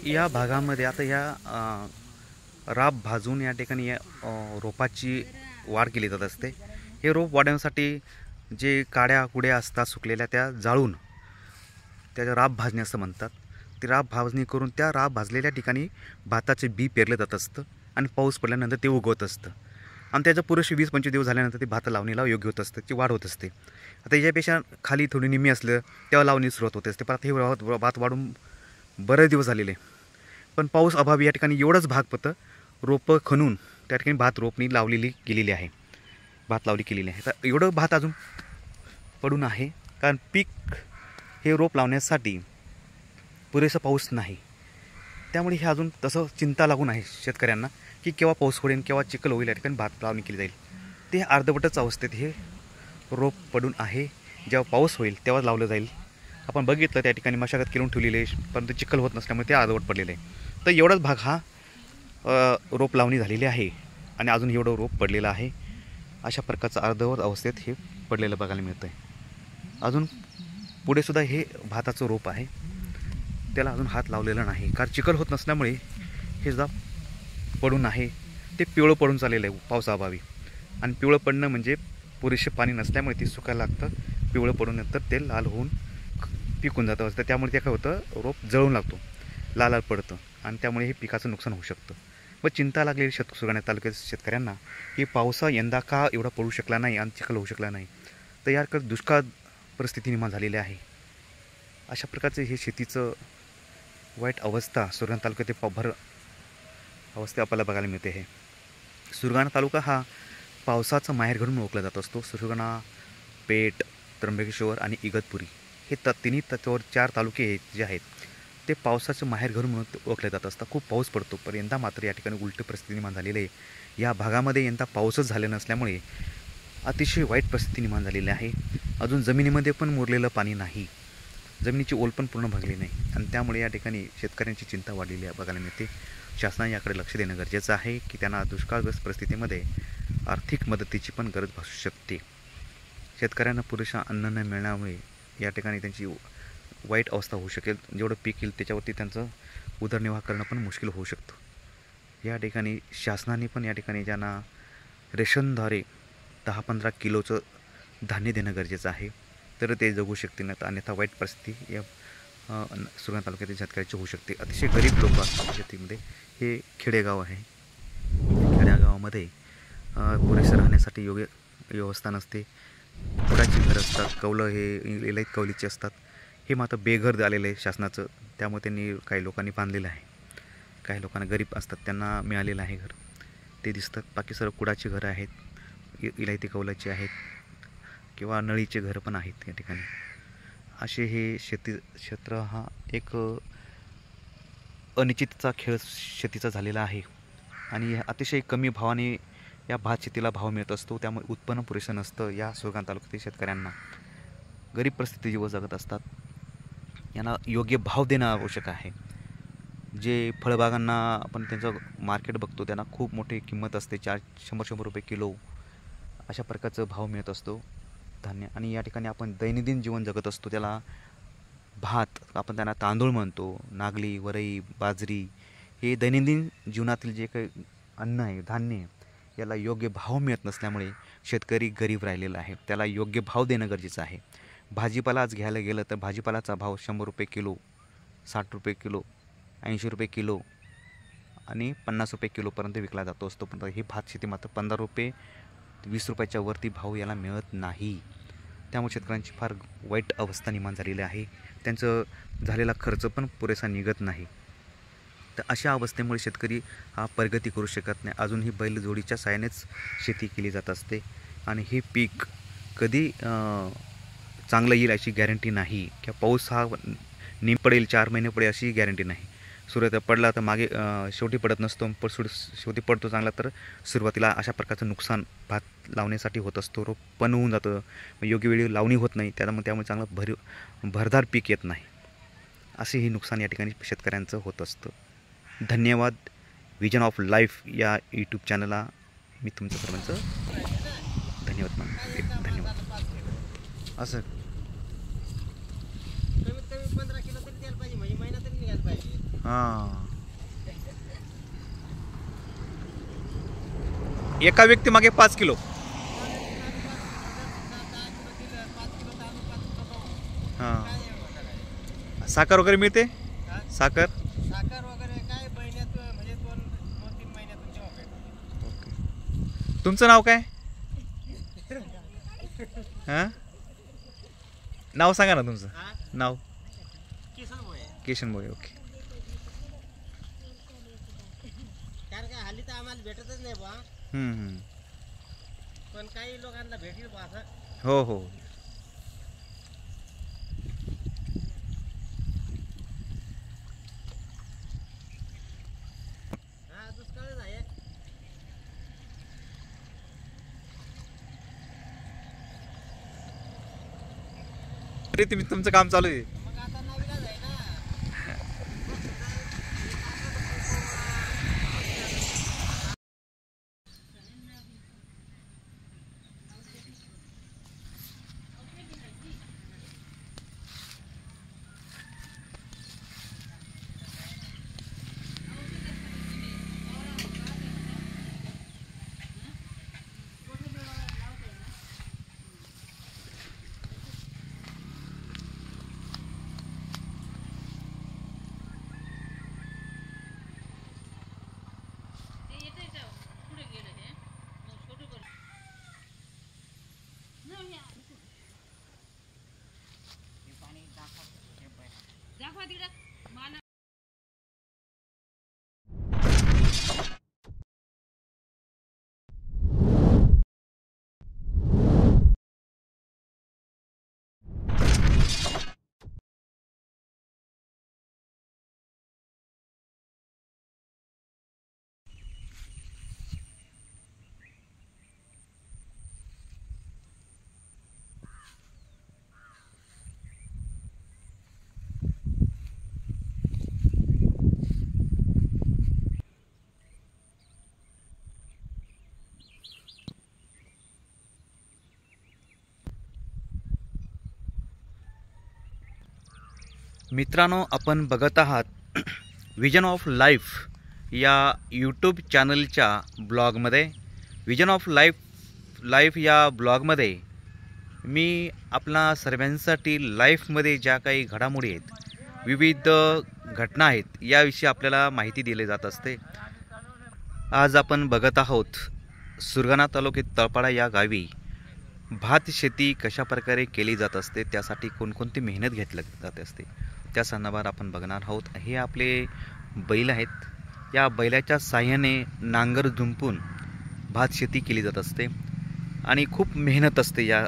या भागामध्ये आता या राब भाजून या ठिकाणी या रोपाची वाढ केली जात असते। हे रोप वाढवण्यासाठी जे काड्या कुड्या असतात सुकलेल्या त्या जाळून त्याला राब भाजणी असं म्हणतात। ती राब भाजणी करून त्या राब भाजलेल्या ठिकाणी भाताचे बी पेरले जात असतं आणि पाऊस पडल्यानंतर ते उगवत असतं आणि त्याचं पुरेसे 20-25 दिवस झाल्यानंतर ते भात लावणीला योग्य होत असतं, ती वाढ होत असते। आता याच्यापेक्षा खाली थोडी निम्मी असलं तेव्हा लावणी सुरुवात होते असते। परत हे भात वाढून बरेच दिवस झालेले, पण पाऊस अभावी या ठिकाणी एवढंच भाग पडतं रोपं खणून त्या ठिकाणी भात रोपणी लावलेली केलेली आहे, भात लावली केलेली आहे। तर एवढं भात अजून पडून आहे कारण पीक हे रोप लावण्यासाठी पुरेसा पाऊस नाही, त्यामुळे हे अजून तसं चिंता लागून आहे शेतकऱ्यांना की केव्हा पाऊस पडेल, केव्हा चिखल होईल, या ठिकाणी भात लावणी केली जाईल। ते अर्धवटच अवस्थेत हे रोप पडून आहे, जेव्हा पाऊस होईल तेव्हा लावलं जाईल। आपण बघितलं त्या ठिकाणी मशागत केलून ठेवलेली आहे, परंतु चिखल होत नसल्यामुळे ते अर्धवट पडलेलं आहे। तर एवढाच भाग हा रोप लावणी झालेली आहे आणि अजून एवढं रोप पडलेलं आहे। अशा प्रकारचं अर्धवट अवस्थेत हे पडलेलं बघायला मिळतं आहे। अजून पुढे सुद्धा हे भाताचं रोप आहे, त्याला अजून हात लावलेला नाही कारण चिखल होत नसल्यामुळे हे सुद्धा पडून आहे, ते पिवळं पडून चाललेलं आहे पावसाअभावी। आणि पिवळं पडणं म्हणजे पुरेसे पाणी नसल्यामुळे ते सुकायला लागतं, पिवळं पडून नंतर ते लाल होऊन पिकून जातं असतं, त्यामुळे ते काय होतं रोप जळून लागतो, लाल लाल पडतं आणि त्यामुळे हे पिकाचं नुकसान होऊ शकतं। व चिंता लागलेली सुरगाणा तालुक्यातील शेतकऱ्यांना की पावसा यंदा का एवढा पडू शकला नाही आणि चिखल होऊ शकला नाही, तर याकडे दुष्काळ परिस्थिती निर्माण झालेली आहे। अशा प्रकारचे हे शेतीचं वाईट अवस्था सुरगाणा तालुक्यातील भर अवस्था आपल्याला बघायला मिळते आहे। सुरगाणा तालुका हा पावसाचं माहेर घडून ओळखला जात असतो। सुरगाणा, पेठ, त्र्यंबकेश्वर आणि इगतपुरी हे तिन्ही त्याच्यावर 4 तालुके जे आहेत ते पावसाचं माहेर घडून म्हणून ओळखले जात असतात। खूप पाऊस पडतो, पण यंदा मात्र या ठिकाणी उलटी परिस्थिती निर्माण झालेली आहे। या भागामध्ये यंदा पाऊसच झाले नसल्यामुळे अतिशय वाईट परिस्थिती निर्माण झालेली आहे। अजून जमिनीमध्ये पण मुरलेलं पाणी नाही, जमिनीची ओल पण पूर्ण भागली नाही आणि त्यामुळे या ठिकाणी शेतकऱ्यांची चिंता वाढलेली आहे बघायला मिळते। शासनाने याकडे लक्ष देणं गरजेचं आहे की त्यांना दुष्काळग्रस्त परिस्थितीमध्ये आर्थिक मदतीची पण गरज भासू शकते। शेतकऱ्यांना पुरेशा अन्न न मिळण्यामुळे या ठिकाणी त्यांची वाईट अवस्था होऊ शकेल, जेवढं पीक येईल त्याच्यावरती त्यांचं उदरनिर्वाह करणं पण मुश्किल होऊ शकतं। या ठिकाणी शासनाने पण या ठिकाणी ज्यांना रेशनद्वारे 10-15 किलोचं धान्य देणं गरजेचं आहे, तर ते जगू शकतील, नाही तर अन्यथा वाईट परिस्थिती या सुरगाणा तालुक्यातील शेतकऱ्याची होऊ शकते। अतिशय गरीब लोक असतात शेतीमध्ये, हे खेडेगाव आहे, खेड्यागावामध्ये पुरेसं राहण्यासाठी योग्य व्यवस्था नसते। कुडाची घरं असतात, कौलं हे इलाहीत कौलीचे असतात, हे मात्र बेघर झालेलं आहे शासनाचं, त्यामुळे त्यांनी काही लोकांनी बांधलेलं आहे। काही लोकांना गरीब असतात त्यांना मिळालेलं आहे घर, ते दिसतात। बाकी सर्व कुडाची घरं आहेत, इलायती कौलाची आहेत किंवा नळीचे घरं पण आहेत या ठिकाणी। असे हे शेती क्षेत्र हा एक अनिश्चितचा खेळ शेतीचा झालेला आहे आणि अतिशय कमी भावाने या भात शेतीला भाव मिळत असतो, त्यामुळे उत्पन्न पुरेसं नसतं। या सुरगाणा तालुक्यातील शेतकऱ्यांना गरीब परिस्थिती जीवन जगत असतात, यांना योग्य भाव देणं आवश्यक आहे। जे फळबागांना आपण त्यांचं मार्केट बघतो त्यांना खूप मोठी किंमत असते, 100-100 रुपये किलो अशा प्रकारचं भाव मिळत असतो धान्य। आणि या ठिकाणी आपण दैनंदिन जीवन जगत असतो, त्याला भात आपण त्यांना तांदूळ म्हणतो, नागली, वरई, बाजरी हे दैनंदिन जीवनातील जे काही अन्न आहे, धान्य आहे, याला योग्य भाव मिळत नसल्यामुळे शेतकरी गरीब राहिलेला आहे, त्याला योग्य भाव देणं गरजेचं आहे। भाजीपाला आज घ्यायला गेलं तर भाजीपालाचा भाव 100 रुपये किलो, 60 रुपये किलो, 80 रुपये किलो आणि 50 रुपये किलोपर्यंत विकला जातो असतो, पण ही भात शेती मात्र 15 रुपये 20 रुपयाच्या वरती भाव याला मिळत नाही। त्यामुळे शेतकऱ्यांची फार वाईट अवस्था निर्माण झालेली आहे, त्यांचं झालेला खर्च पण पुरेसा निघत नाही। तर अशा अवस्थेमुळे शेतकरी हा प्रगती करू शकत नाही। अजून ही बैलजोडीच्या साहाय्यानेच शेती केली जात असते आणि हे पीक कधी चांगलं येईल अशी गॅरंटी नाही, किंवा पाऊस हा पडेल 4 महिने पडेल अशी गॅरंटी नाही। सुरुवातीला पडला तर मागे शेवटी पडत नसतो, पण शेवटी पडतो चांगला तर सुरुवातीला अशा प्रकारचं नुकसान भात लावण्यासाठी होत असतो, रोप पण होऊन जातं, योग्य वेळी लावणी होत नाही, त्यामुळे चांगलं भरदार पीक येत नाही, असे हे नुकसान या ठिकाणी शेतकऱ्यांचं होत असतं। धन्यवाद। विजन ऑफ लाईफ या यूट्यूब चॅनलला मी तुमचं सर्वांचं धन्यवाद। असं कमीत कमी 15 किलो तरी द्यायला पाहिजे, म्हणजे महिना तरी निघायला पाहिजे। हां, एका व्यक्ती मागे 5 किलो. हां, साखर वगैरे मिळते? साखर साखर वगैरे काय महिन्यात म्हणजे 2-3 महिन्यातून जेव्हा भेटतो. ओके. तुमचं नाव काय? हां, नाव सांगा ना तुमचं. हा नाव? किसन भोये. किशन भोये. ओके. कारण काय हल्ली तर आम्हाला भेटतच नाही बा, पण काही लोकांना भेटेल बा असं. हो हो. हा दुष्काळच आहे. तरी तुम्ही तुमचं काम चालू आहे. मग आता नवीनच आहे ना. दाखवा तिकडं माना. मित्रांनो, आपण बघत आहात विजन ऑफ लाईफ या यूट्यूब चॅनलच्या ब्लॉगमध्ये. विजन ऑफ लाईफ या ब्लॉगमध्ये मी आपला सर्वांसाठी लाईफमध्ये ज्या काही घडामोडी आहेत, विविध घटना आहेत, याविषयी आपल्याला माहिती दिली जात असते. आज आपण बघत आहोत सुरगाणा तालुक्यात तळपाडा या गावी भात शेती कशा प्रकारे केली जात असते, त्यासाठी कोणकोणती मेहनत घेतली जात असते, त्या संदर्भात आपण बघणार आहोत. हे आपले बैल आहेत. या बैलाच्या साह्याने नांगर जुंपून भात शेती केली जात असते आणि खूप मेहनत असते या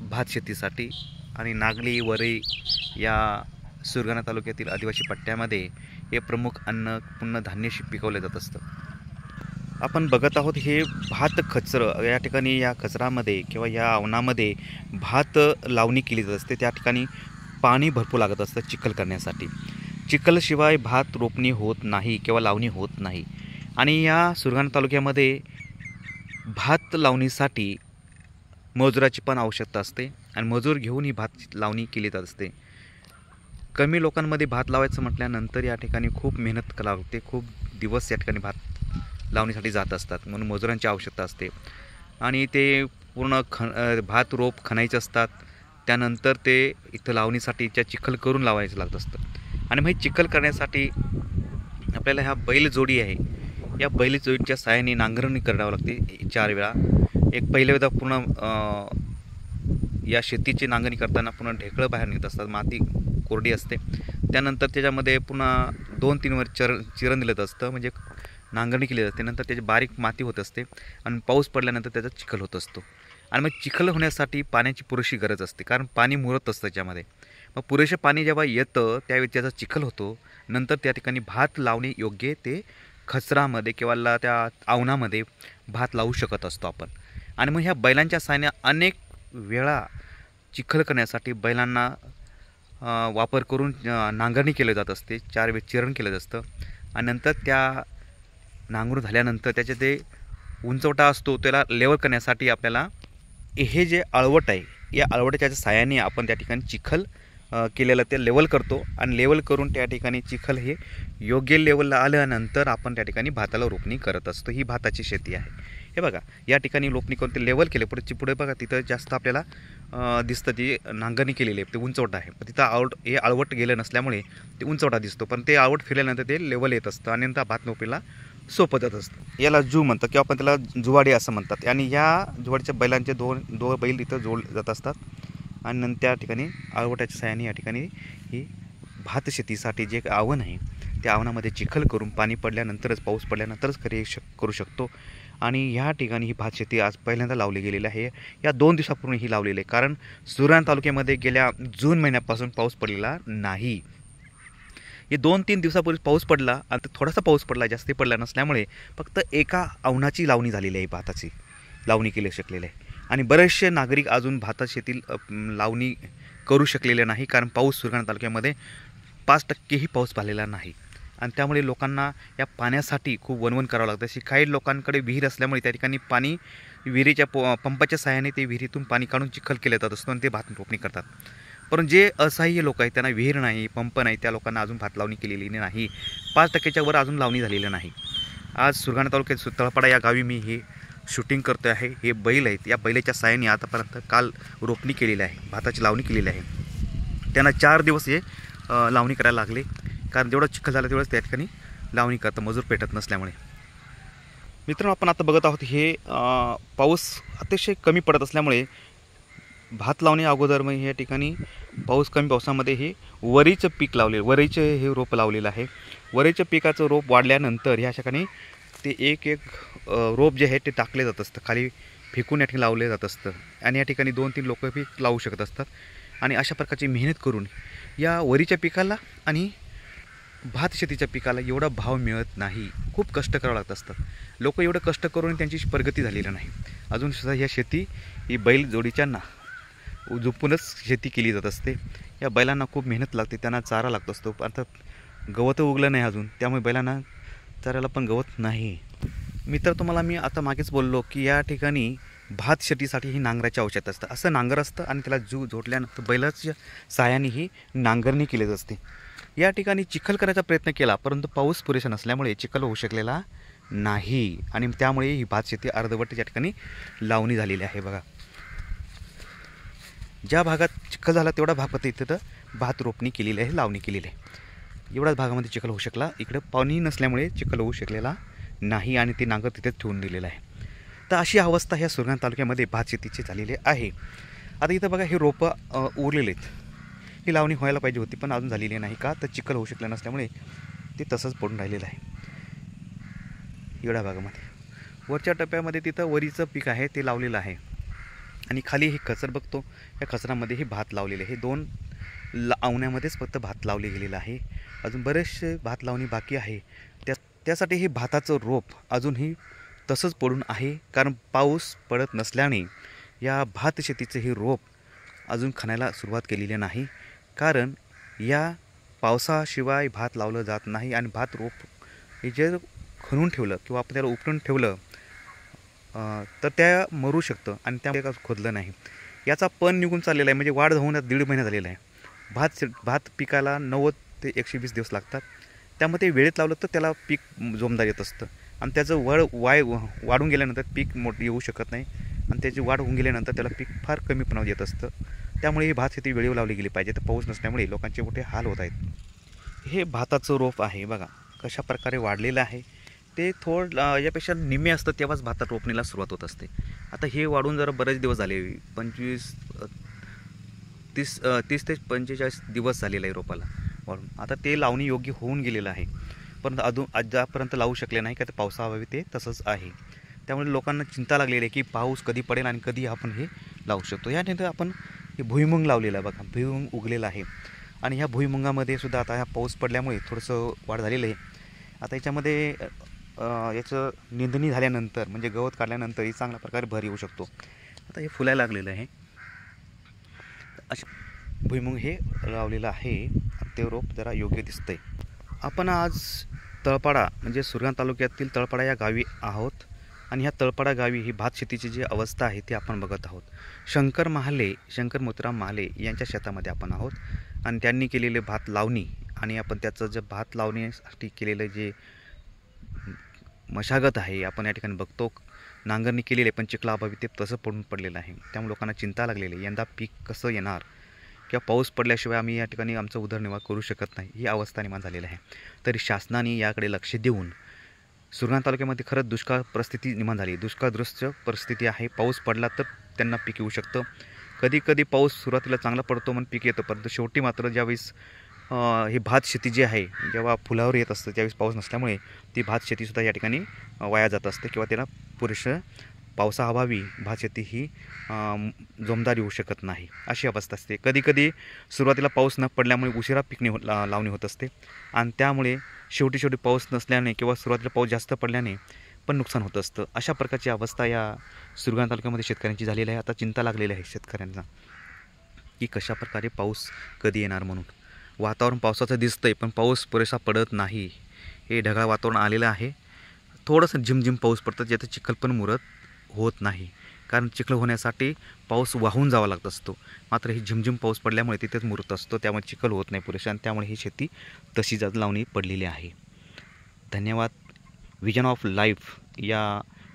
भात शेतीसाठी. आणि नागली वरी या सुरगाणा तालुक्यातील आदिवासी पट्ट्यामध्ये हे प्रमुख अन्न पूर्ण धान्य पिकवले जात असतं. आपण बघत आहोत हे भात खचरं. या ठिकाणी या खचरामध्ये किंवा या अवनामध्ये भात लावणी केली जात असते. त्या ठिकाणी पाणी भरपूर लागत असतं चिखल करण्यासाठी. चिखलशिवाय भात रोपणी होत नाही किंवा लावणी होत नाही. आणि या सुरगाणा तालुक्यामध्ये भात लावणीसाठी मजुराची पण आवश्यकता असते आणि मजूर घेऊन ही भात लावणी केली जात असते. कमी लोकांमध्ये भात लावायचं म्हटल्यानंतर या ठिकाणी खूप मेहनत करावी लागते. खूप दिवस या ठिकाणी भात लावणीसाठी जात असतात, म्हणून मजुरांची आवश्यकता असते. आणि ते पूर्ण भात रोप खणायचे असतात. त्यानंतर ते इथं लावणीसाठी चिखल करून लावायचं लागत असतं. आणि मग चिखल करण्यासाठी आपल्याला ह्या बैलजोडी आहे, या बैलजोडीच्या साहाय्याने नांगरणी करावं लागते 4 वेळा. एक पहिल्या वेळा पूर्ण या शेतीची नांगरणी करताना पूर्ण ढेकळं बाहेर निघत असतात, माती कोरडी असते. त्यानंतर त्याच्यामध्ये पुन्हा 2-3 वर चिरण दिलं असतं, म्हणजे नांगरणी केली जाते. नंतर त्याची बारीक माती होत असते आणि पाऊस पडल्यानंतर त्याचा चिखल होत असतो. आणि मग चिखल होण्यासाठी पाण्याची पुरेशी गरज असते, कारण पाणी मुरत असतं त्याच्यामध्ये. मग पुरेसे पाणी जेव्हा येतं त्यावेळी त्याचा चिखल होतो. नंतर त्या ठिकाणी भात लावणे योग्य ते खचरामध्ये किंवा त्या आवनामध्ये भात लावू शकत असतो आपण. आणि मग ह्या बैलांच्या साहाय्याने अनेक वेळा चिखल करण्यासाठी बैलांना वापर करून नांगरणी केली जात असते. 4 वेळ चिरण केलं असतं. आणि नंतर त्या नांगरून झाल्यानंतर त्याचे ते उंचवटा असतो त्याला लेवल करण्यासाठी आपल्याला हे जे अळवट आहे, या अळवटाच्या साहाय्याने आपण त्या ठिकाणी चिखल केलेलं ते लेवल करतो आणि लेवल करून त्या ठिकाणी चिखल हे योग्य लेवलला आल्यानंतर आपण त्या ठिकाणी भाताला रोपणी करत असतो. ही भाताची शेती आहे. हे बघा या ठिकाणी रोपणी करून ते लेवल केले पुढे बघा तिथं जास्त आपल्याला दिसतं ती नांगरणी केलेली आहे ते उंचवट आहे. पण तिथं हे आळवट गेलं नसल्यामुळे ते उंचवटा दिसतो. पण ते आळवट फिरल्यानंतर ते लेवल येत असतं आणि नंतर भात रोपणीला सोपं जात असतं. याला जू म्हणतात किंवा आपण त्याला जुवाडी असं म्हणतात. आणि या जुवाडीच्या बैलांचे दोन बैल इथं जोडले जात असतात आणि नंतर त्या ठिकाणी आळवटाच्या साहाय्याने या ठिकाणी ही भात शेतीसाठी जे आव्हान आहे त्या आव्हानामध्ये चिखल करून पाणी पडल्यानंतरच पाऊस पडल्यानंतरच करू शकतो. आणि ह्या ठिकाणी ही भात शेती आज पहिल्यांदा लावली गेलेली आहे. या 2 दिवसापूर्वी ही लावलेली आहे. कारण सुरगाणा तालुक्यामध्ये गेल्या जून महिन्यापासून पाऊस पडलेला नाही. हे 2-3 दिवसापूर्वी पाऊस पडला आणि थोडासा पाऊस पडला, जास्त पडला नसल्यामुळे फक्त एका आव्हानाची लावणी झालेली आहे. भाताची लावणी केली शकलेली आहे. आणि बरेचसे नागरिक अजून भात शेती लावणी करू शकलेले नाही. कारण पाऊस सुरगाणा तालुक्यामध्ये 5% पाऊस झालेला नाही. आणि त्यामुळे लोकांना या पाण्यासाठी खूप वणवण करावं लागतं. अशी काही लोकांकडे विहीर असल्यामुळे त्या ठिकाणी पाणी विहिरीच्या पंपाच्या साहाय्याने ते विहिरीतून पाणी काढून चिखल केलं जात असतो आणि ते भात रोपणी करतात. परंतु जे असहाय्य लोक आहेत त्यांना विहीर नाही, पंप नाही, त्या लोकांना अजून भात लावणी केलेली नाही. 5%च्या वर अजून लावणी झालेली नाही. आज सुरगाणा तालुक्यात तळपाडा या गावी मी हे शूटिंग करतो आहे. हे बैल आहेत. या बैलाच्या साहाय्याने आतापर्यंत काल रोपणी केलेली आहे, भाताची लावणी केलेली आहे. त्यांना 4 दिवस हे लावणी करायला लागले. कारण जेवढं चिखल झालं तेवढंच त्या ठिकाणी लावणी करतं, मजूर पेटत नसल्यामुळे. मित्रांनो आपण आता बघत आहोत हे पाऊस अतिशय कमी पडत असल्यामुळे भात लावणी अगोदर मग या ठिकाणी कमी पावसामध्ये हे वरीचं पीक लावलेलं, वरीचं हे रोप लावलेलं आहे. वरीच्या पिकाचं रोप वाढल्यानंतर ह्या ठिकाणी ते एक रोप जे आहे ते टाकले जात असतं, खाली फेकून या ठिकाणी लावले जात असतं. आणि या ठिकाणी 2-3 लोक पीक लावू शकत असतात. आणि अशा प्रकारची मेहनत करून या वरीच्या पिकाला आणि भात शेतीच्या पिकाला एवढा भाव मिळत नाही. खूप कष्ट करावं लागत असतात. लोक एवढं कष्ट करून त्यांची प्रगती झालेली नाही. अजून सुद्धा ह्या शेती ही बैल जोडीच्या झोपूनच शेती केली जात असते. या बैलांना खूप मेहनत लागते, त्यांना चारा लागत असतो. अर्थात गवत उगलं नाही अजून, त्यामुळे बैलांना चारायला पण गवत नाही. मित्र तुम्हाला मी आता मागेच बोललो की या ठिकाणी भात शेतीसाठी ही नांगराची आवश्यकता असतं. असं नांगर असतं आणि त्याला जू जोडल्यानंतर बैलाच्या साहाय्याने ही नांगरणी केली असते. या ठिकाणी चिखल करायचा प्रयत्न केला परंतु पाऊस पुरेसा नसल्यामुळे चिखल होऊ शकलेला नाही. आणि त्यामुळे ही भात शेती अर्धवट या ठिकाणी लावणी झालेली आहे. बघा ज्या भागात चिखल झाला तेवढा भाग तिथं भात रोपणी केलेली आहे, लावणी केलेली आहे. एवढ्याच भागामध्ये चिखल होऊ शकला. इकडं पाणी नसल्यामुळे चिखल होऊ शकलेला नाही आणि ते नांगर तिथेच ठेवून दिलेलं आहे. तर अशी अवस्था ह्या सुरगाणा तालुक्यामध्ये भात शेतीची झालेली आहे. आता इथं बघा हे रोपं उरलेले आहेत. ही लावणी व्हायला पाहिजे होती पण अजून झालेली नाही. का तर चिखल होऊ शकलं नसल्यामुळे ते तसंच पडून राहिलेलं आहे. एवढ्या भागामध्ये वरच्या टप्प्यामध्ये तिथं वरीचं पीक आहे ते लावलेलं आहे. आणि खाली हे खचर बघतो, या खचरामध्ये हे भात लावलेले आहे. 2 आवण्यामध्येच फक्त भात लावले गेलेलं आहे. अजून बरेचसे भात लावणी बाकी आहे. त्यासाठी हे भाताचं रोप अजूनही तसंच पडून आहे. कारण पाऊस पडत नसल्याने या भात शेतीचं हे रोप अजून खणायला सुरुवात केलेली नाही. कारण या पावसाशिवाय भात लावलं जात नाही. आणि भात रोप हे जर खणून ठेवलं किंवा आपण त्याला उपटून ठेवलं तर त्या मरू शकतं आणि त्यामुळे खोदलं नाही. याचा पण निघून चाललेला आहे. म्हणजे वाढ होऊन 1.5 महिना झालेला आहे. भात पिकाला 90 ते 120 दिवस लागतात. त्यामध्ये वेळेत लावलं तर त्याला पीक जोमदार येत असतं. आणि त्याचं वाढून गेल्यानंतर पीक मोठं येऊ शकत नाही. आणि त्याची वाढ होऊन गेल्यानंतर त्याला पीक फार कमी प्रमाणात येत असतं. त्यामुळे ही भात शेती वेळेवर लावली गेली पाहिजे. तर पाऊस नसल्यामुळे लोकांचे मोठे हाल होत आहेत. हे भाताचं रोप आहे बघा कशा प्रकारे वाढलेलं आहे. ते यापेक्षा निम्मे असतं तेव्हाच भातात रोपणीला सुरुवात होत असते. आता हे वाढून जरा बरेच दिवस झाले, 30 ते 45 दिवस झालेला आहे रोपाला वाढून. आता ते लावणी योग्य होऊन गेलेलं आहे. परंतु अजून आजपर्यंत लावू शकले नाही का ते पावसाअभावी ते तसंच आहे. त्यामुळे लोकांना चिंता लागलेली आहे की पाऊस कधी पडेल आणि कधी आपण हे लावू शकतो. यानंतर आपण हे भुईमुंग लावलेलं आहे बघा, भुईमुंग उगलेला आहे. आणि ह्या भुईमुंगामध्ये सुद्धा आता ह्या पाऊस पडल्यामुळे थोडंसं वाढ झालेलं आहे. आता याच्यामध्ये याचं निंदणी झाल्यानंतर म्हणजे गवत काढल्यानंतर ही चांगल्या प्रकारे भर येऊ शकतो. आता हे फुलायला लागलेलं आहे. अशा भुईमुंग हे लावलेलं आहे. ते रोप जरा योग्य दिसतंय. आपण आज तळपाडा म्हणजे सुरगाणा तालुक्यातील तळपाडा या गावी आहोत. आणि ह्या तळपाडा गावी ही भात शेतीची जी अवस्था आहे ती आपण बघत आहोत. शंकर मोतीराम महाले यांच्या शेतामध्ये आपण आहोत. आणि त्यांनी केलेले भात लावणी आणि आपण त्याचं जे भात लावण्यासाठी केलेलं जे मशागत आहे आपण या ठिकाणी बघतो. नांगरणी केलेली आहे पण चिखलाअभावी ते तसं पडून पडलेलं आहे. त्यामुळे लोकांना चिंता लागलेली आहे, यंदा पीक कसं येणार किंवा पाऊस पडल्याशिवाय आम्ही या ठिकाणी आमचा उदरनिर्वाह करू शकत नाही, ही अवस्था निर्माण झालेली आहे. तरी शासनाने याकडे लक्ष देऊन सुरगाणा तालुक्यामध्ये खरंच दुष्काळ परिस्थिती निर्माण झाली, दुष्काळग्रस्त परिस्थिती आहे. पाऊस पडला तर त्यांना पीक येऊ शकतं. कधी कधी पाऊस सुरुवातीला चांगला पडतो म्हणून पीक येतं, परंतु शेवटी मात्र ज्यावेळेस ही भात शेती जी आहे जेव्हा फुलावर येत असतं त्यावेळेस पाऊस नसल्यामुळे ती भात शेतीसुद्धा या ठिकाणी वाया जात असते किंवा त्याला पुरेसं पावसाअभावी भात शेती ही जोमदार येऊ शकत नाही, अशी अवस्था असते. कधीकधी सुरुवातीला पाऊस न पडल्यामुळे उशिरा पिकणे लावणी होत असते आणि त्यामुळे शेवटी पाऊस नसल्याने किंवा सुरुवातीला पाऊस जास्त पडल्याने पण नुकसान होत असतं. अशा प्रकारची अवस्था या सुरगाणा तालुक्यामध्ये शेतकऱ्यांची झालेली आहे. आता चिंता लागलेली आहे शेतकऱ्यांना की कशाप्रकारे पाऊस कधी येणार म्हणून. वातावरण पावसाचं दिसतं आहे पण पाऊस पुरेसा पडत नाही. हे ढगाळ वातावरण आलेलं आहे. थोडंसं झिमझिम पाऊस पडतं ज्याचं चिखल पण मुरत होत नाही, कारण चिखल होण्यासाठी पाऊस वाहून जावा लागत असतो. मात्र ही झिमझिम पाऊस पडल्यामुळे तिथेच मुरत असतो, त्यामुळे चिखल होत नाही पुरेशा आणि त्यामुळे ही शेती तशीच लावणी पडलेली आहे. धन्यवाद. विजन ऑफ लाईफ या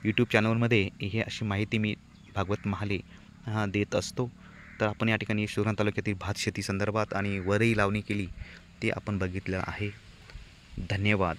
यूट्यूब चॅनलमध्ये ही अशी माहिती मी भागवत महाले देत असतो. तर आपण या ठिकाणी सुरगाणा तालुक्यातील भात शेती संदर्भात आणि वरई लावणी केली ते आपण बघितलं आहे. धन्यवाद.